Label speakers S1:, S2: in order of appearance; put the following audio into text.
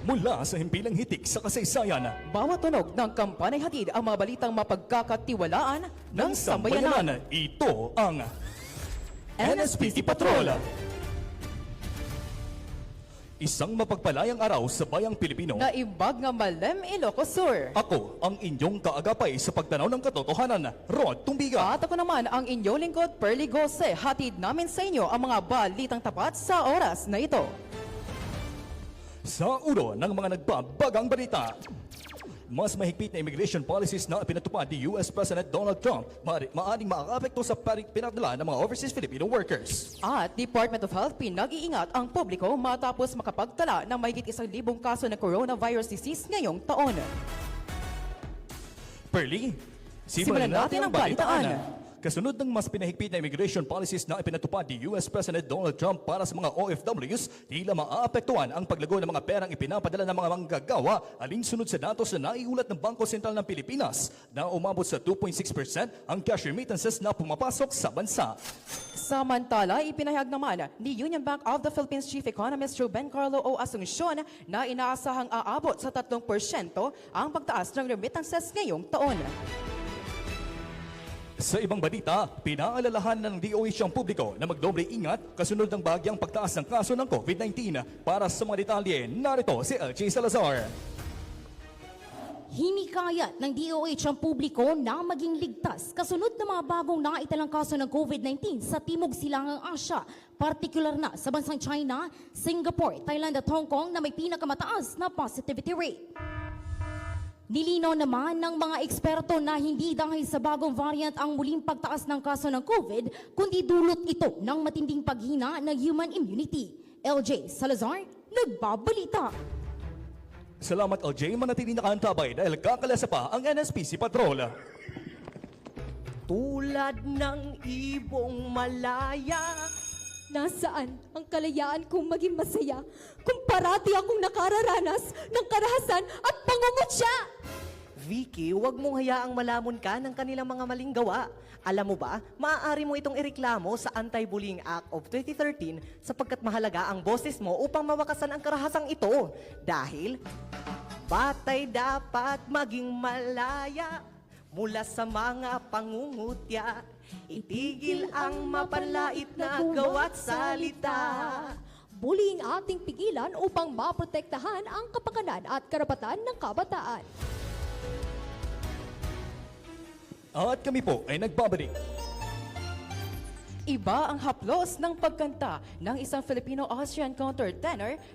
S1: Mula sa himpilang hitik sa kasaysayan
S2: Bawat tunog ng kampanay hatid ang mga balitang mapagkakatiwalaan ng sambayanan.
S1: Ito ang NSPT Patrol. Isang mapagpalayang araw sa bayang Pilipino.
S2: Na imbag nga Malem, Ilocos Sur.
S1: Ako ang inyong kaagapay sa pagtanaw ng katotohanan, Rod Tumbiga.
S2: At ako naman ang inyong lingkod, Perly Gose. Hatid namin sa inyo ang mga balitang tapat sa oras na ito.
S1: Sa ulo ng mga nagbabagang balita, mas mahigpit na immigration policies na pinatupad ni US President Donald Trump maaring makakapekto sa pinagdala ng mga overseas Filipino workers.
S2: At Department of Health pinag-iingat ang publiko matapos makapagtala ng mahigit 1,000 kaso ng coronavirus disease ngayong taon.
S1: Perly, simulan natin ang balitaan. Kasunod ng mas pinahigpit na immigration policies na ipinatupad ni US President Donald Trump para sa mga OFWs, tila maaapektuhan ang paglago ng mga perang ipinapadala ng mga manggagawa alinsunod sa datos na naiulat ng Bangko Sentral ng Pilipinas na umabot sa 2.6% ang cash remittances na pumapasok sa bansa.
S2: Samantala, ipinahayag naman ni Union Bank of the Philippines Chief Economist Ruben Carlo O. Asuncion na inaasahang aabot sa 3% ang pagtaas ng remittances ngayong taon.
S1: Sa ibang balita, pinaalalahan ng DOH ang publiko na magdoble ingat kasunod ng bagyang pagtaas ng kaso ng COVID-19. Para sa mga detalye, narito si LJ Salazar.
S3: Hinikayat ng DOH ang publiko na maging ligtas kasunod ng mga bagong naitalang kaso ng COVID-19 sa Timog Silangang Asya, partikular na sa bansang China, Singapore, Thailand at Hong Kong na may pinakamataas na positivity rate. Nilinaw naman ng mga eksperto na hindi dahil sa bagong variant ang muling pagtaas ng kaso ng COVID, kundi dulot ito ng matinding paghina ng human immunity. LJ Salazar, nagbabalita.
S1: Salamat LJ, manatiling nakaantabay dahil kakalasa pa ang NSPC Patrol.
S4: Tulad ng ibong malaya.
S5: Nasaan ang kalayaan kong maging masaya kung parati akong nakararanas ng karahasan at pangungutya?
S4: Vicky, huwag mong hayaang malamon ka ng kanilang mga maling gawa. Alam mo ba, maaari mo itong ireklamo sa Anti-Bullying Act of 2013 sapagkat mahalaga ang boses mo upang mawakasan ang karahasang ito. Dahil, batay dapat maging malaya mula sa mga pangungutya. Itigil ang mapanlait na gawa't salita.
S5: Bullying ating pigilan upang maprotektahan ang kapakanan at karapatan ng kabataan.
S1: At kami po ay nagbabalik.
S2: Iba ang haplos ng pagkanta ng isang Filipino-Austrian countertenor